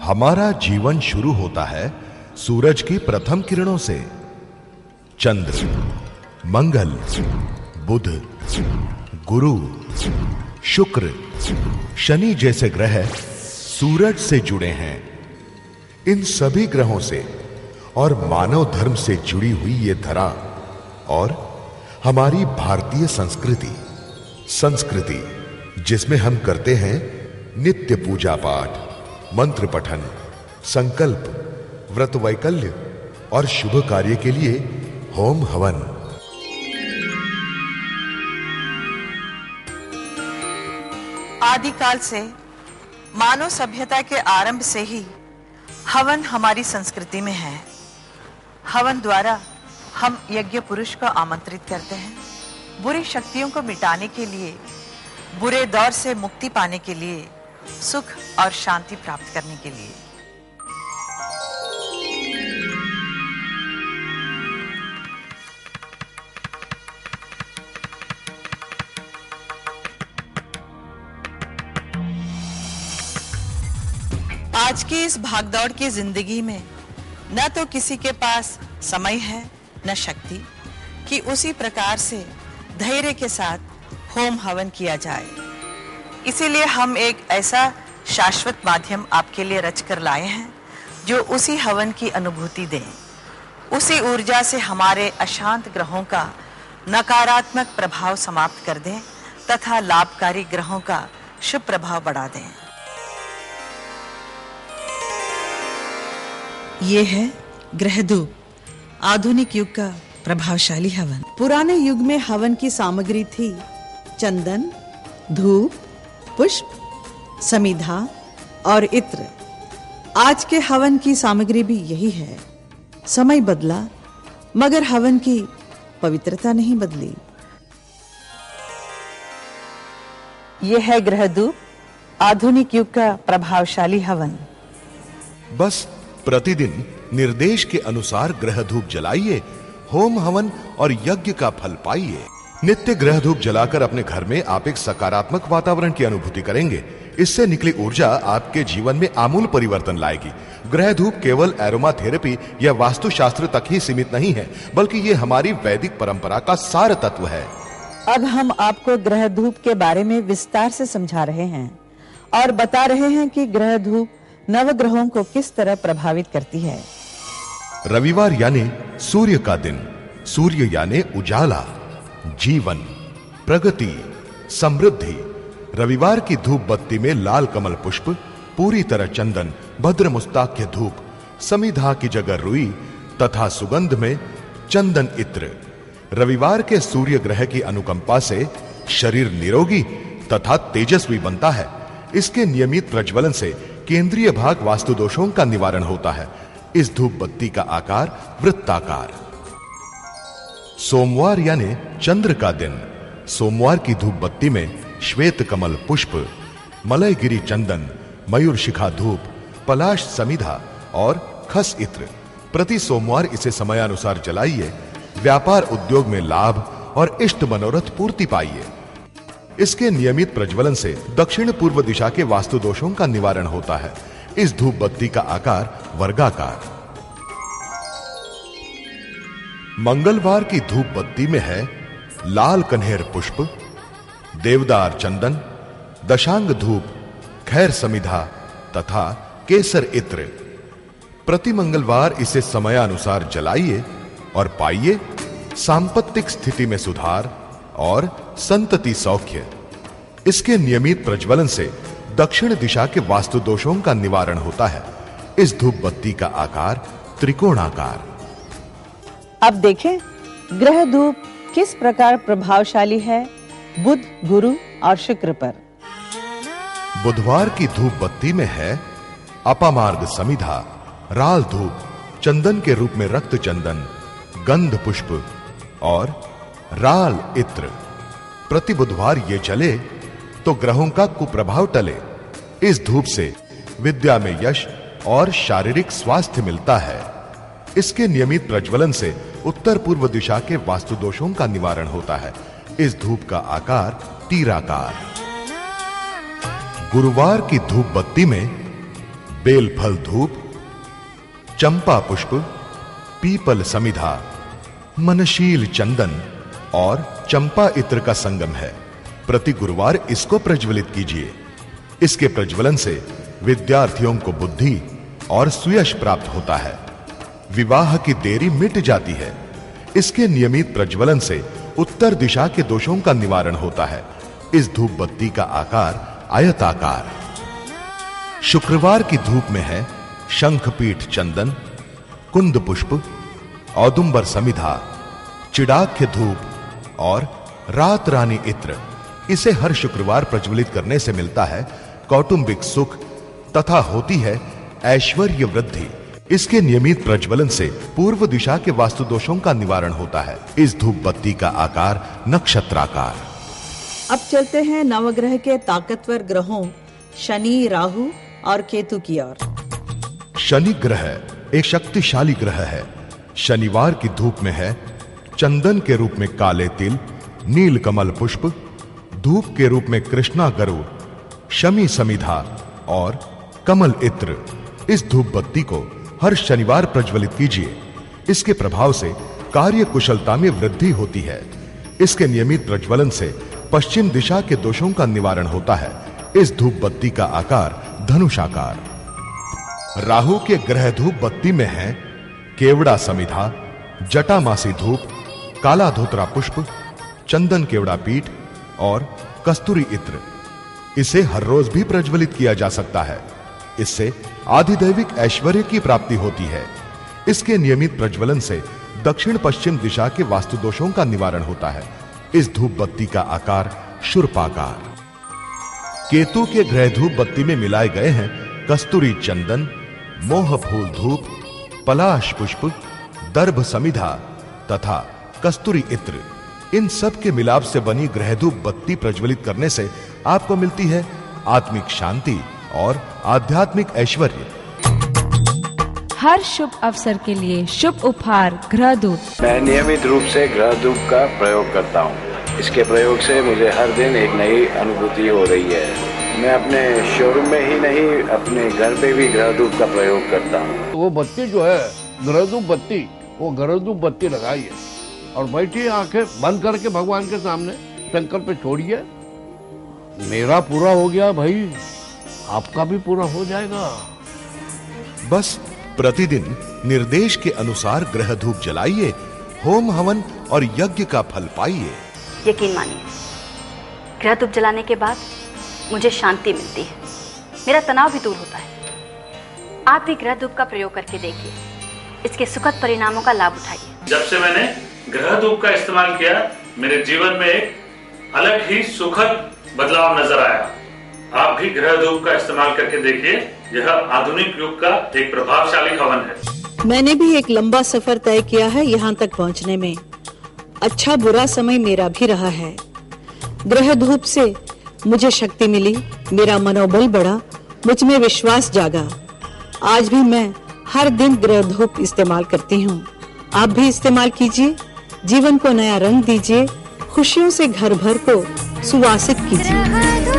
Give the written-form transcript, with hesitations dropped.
हमारा जीवन शुरू होता है सूरज की प्रथम किरणों से। चंद्र, मंगल, बुध, गुरु, शुक्र, शनि जैसे ग्रह सूरज से जुड़े हैं। इन सभी ग्रहों से और मानव धर्म से जुड़ी हुई ये धरा और हमारी भारतीय संस्कृति जिसमें हम करते हैं नित्य पूजा पाठ, मंत्र पठन, संकल्प, व्रत वैकल्य और शुभ कार्य के लिए होम हवन। आदिकाल से मानव सभ्यता के आरंभ से ही हवन हमारी संस्कृति में है। हवन द्वारा हम यज्ञ पुरुष को आमंत्रित करते हैं, बुरी शक्तियों को मिटाने के लिए, बुरे दौर से मुक्ति पाने के लिए, सुख और शांति प्राप्त करने के लिए। आज की इस भागदौड़ की जिंदगी में न तो किसी के पास समय है न शक्ति कि उसी प्रकार से धैर्य के साथ होम हवन किया जाए। इसीलिए हम एक ऐसा शाश्वत माध्यम आपके लिए रच कर लाए हैं जो उसी हवन की अनुभूति दे, उसी ऊर्जा से हमारे अशांत ग्रहों का नकारात्मक प्रभाव समाप्त कर दें तथा लाभकारी ग्रहों का शुभ प्रभाव बढ़ा दें। ये है ग्रहधूप, आधुनिक युग का प्रभावशाली हवन। पुराने युग में हवन की सामग्री थी चंदन, धूप, पुष्प, समिधा और इत्र। आज के हवन की सामग्री भी यही है। समय बदला मगर हवन की पवित्रता नहीं बदली। यह है ग्रहधूप, आधुनिक युग का प्रभावशाली हवन। बस प्रतिदिन निर्देश के अनुसार ग्रह धूप जलाइए, होम हवन और यज्ञ का फल पाइए। नित्य ग्रह धूप जलाकर अपने घर में आप एक सकारात्मक वातावरण की अनुभूति करेंगे। इससे निकली ऊर्जा आपके जीवन में आमूल परिवर्तन लाएगी। ग्रह धूप केवल एरोमा थेरेपी या वास्तुशास्त्र तक ही सीमित नहीं है, बल्कि ये हमारी वैदिक परंपरा का सार तत्व है। अब हम आपको ग्रह धूप के बारे में विस्तार से समझा रहे हैं और बता रहे हैं कि ग्रह धूप नवग्रहों को किस तरह प्रभावित करती है। रविवार यानी सूर्य का दिन, सूर्य यानी उजाला, जीवन, प्रगति, समृद्धि। रविवार की धूप बत्ती में लाल कमल पुष्प, पूरी तरह चंदन, भद्र मुस्ताख्य धूप, समिधा की जगह रुई तथा सुगंध में चंदन इत्र। रविवार के सूर्य ग्रह की अनुकंपा से शरीर निरोगी तथा तेजस्वी बनता है। इसके नियमित प्रज्वलन से केंद्रीय भाग वास्तु दोषों का निवारण होता है। इस धूप बत्ती का आकार वृत्ताकार। सोमवार यानी चंद्र का दिन, सोमवार की धूप बत्ती में श्वेत कमल पुष्प, मलयगिरी चंदन, मयूर शिखा धूप, पलाश समिधा और खस इत्र। प्रति सोमवार इसे समयानुसार जलाइए। व्यापार उद्योग में लाभ और इष्ट मनोरथ पूर्ति पाइए। इसके नियमित प्रज्वलन से दक्षिण पूर्व दिशा के वास्तु दोषों का निवारण होता है। इस धूप बत्ती का आकार वर्गाकार। मंगलवार की धूप बत्ती में है लाल कन्हेर पुष्प, देवदार चंदन, दशांग धूप, खैर समिधा तथा केसर इत्र। प्रति मंगलवार इसे समयानुसार जलाइए और पाइए सांपत्तिक स्थिति में सुधार और संतति सौख्य। इसके नियमित प्रज्वलन से दक्षिण दिशा के वास्तु दोषों का निवारण होता है। इस धूप बत्ती का आकार त्रिकोणाकार। अब देखें ग्रह धूप किस प्रकार प्रभावशाली है बुध, गुरु और शुक्र पर। बुधवार की धूप बत्ती में है अपामार्ग समिधा, राल धूप, चंदन के रूप में रक्त चंदन, गंध पुष्प और राल इत्र। प्रति बुधवार ये जले तो ग्रहों का कुप्रभाव टले। इस धूप से विद्या में यश और शारीरिक स्वास्थ्य मिलता है। इसके नियमित प्रज्वलन से उत्तर पूर्व दिशा के वास्तु दोषों का निवारण होता है। इस धूप का आकार तीराकार। गुरुवार की धूप बत्ती में बेलफल धूप, चंपा पुष्प, पीपल समिधा, मनशील चंदन और चंपा इत्र का संगम है। प्रति गुरुवार इसको प्रज्वलित कीजिए। इसके प्रज्वलन से विद्यार्थियों को बुद्धि और सुयश प्राप्त होता है। विवाह की देरी मिट जाती है। इसके नियमित प्रज्वलन से उत्तर दिशा के दोषों का निवारण होता है। इस धूप बत्ती का आकार आयताकार। शुक्रवार की धूप में है शंखपीठ चंदन, कुंद पुष्प, औदुंबर समिधा, चिड़ाख्य धूप और रात रानी इत्र। इसे हर शुक्रवार प्रज्वलित करने से मिलता है कौटुंबिक सुख तथा होती है ऐश्वर्य वृद्धि। इसके नियमित प्रज्वलन से पूर्व दिशा के वास्तु दोषों का निवारण होता है। इस धूप बत्ती का आकार नक्षत्राकार। अब चलते हैं नवग्रह के ताकतवर ग्रहों शनि, राहु और केतु की ओर। शनि ग्रह एक शक्तिशाली ग्रह है। शनिवार की धूप में है चंदन के रूप में काले तिल, नील कमल पुष्प, धूप के रूप में कृष्णा गरुड़, शमी समिधा और कमल इत्र। इस धूप बत्ती को हर शनिवार प्रज्वलित कीजिए। इसके प्रभाव से कार्य कुशलता में वृद्धि होती है। इसके नियमित प्रज्वलन से पश्चिम दिशा के दोषों का निवारण होता है। इस धूप बत्ती का आकार धनुषाकार। राहु के ग्रह धूप बत्ती में है केवड़ा समिधा, जटामासी धूप, काला धोत्रा पुष्प, चंदन केवड़ा पीठ और कस्तूरी इत्र। इसे हर रोज भी प्रज्वलित किया जा सकता है। इससे आधिदैविक ऐश्वर्य की प्राप्ति होती है। इसके नियमित प्रज्वलन से दक्षिण पश्चिम दिशा के वास्तु दोषों का निवारण होता है। इस धूप बत्ती का आकार शूर्पाकार। केतु के ग्रह धूप बत्ती में मिलाए गए हैं कस्तूरी चंदन, मोह फूल धूप, पलाश पुष्प, दर्भ समिधा तथा कस्तूरी इत्र। इन सब के मिलाप से बनी ग्रह धूप बत्ती प्रज्वलित करने से आपको मिलती है आत्मिक शांति और आध्यात्मिक ऐश्वर्य। हर शुभ अवसर के लिए शुभ उपहार ग्रह धूप। मैं नियमित रूप से ग्रह धूप का प्रयोग करता हूँ। इसके प्रयोग से मुझे हर दिन एक नई अनुभूति हो रही है। मैं अपने शोरूम में ही नहीं, अपने घर पे भी ग्रह धूप का प्रयोग करता हूँ। वो बत्ती जो है ग्रह धूप बत्ती, वो ग्रह धूप बत्ती लगाइए और बैठिए आंखें बंद करके भगवान के सामने संकल्प छोड़िए। मेरा पूरा हो गया भाई, आपका भी पूरा हो जाएगा। बस प्रतिदिन निर्देश के अनुसार ग्रह धूप जलाइए, होम हवन और यज्ञ का फल पाइए। यकीन मानिए, ग्रह धूप जलाने के बाद मुझे शांति मिलती है, मेरा तनाव भी दूर होता है। आप भी ग्रह धूप का प्रयोग करके देखिए, इसके सुखद परिणामों का लाभ उठाइए। जब से मैंने ग्रह धूप का इस्तेमाल किया, मेरे जीवन में एक अलग ही सुखद बदलाव नजर आया। आप भी ग्रह धूप का इस्तेमाल करके देखिए। यह आधुनिक युग का एक प्रभावशाली हवन है। मैंने भी एक लंबा सफर तय किया है यहाँ तक पहुँचने में। अच्छा बुरा समय मेरा भी रहा है। ग्रह धूप से मुझे शक्ति मिली, मेरा मनोबल बढ़ा, मुझ में विश्वास जागा। आज भी मैं हर दिन ग्रह धूप इस्तेमाल करती हूँ। आप भी इस्तेमाल कीजिए, जीवन को नया रंग दीजिए, खुशियों से घर भर को सुवासित कीजिए।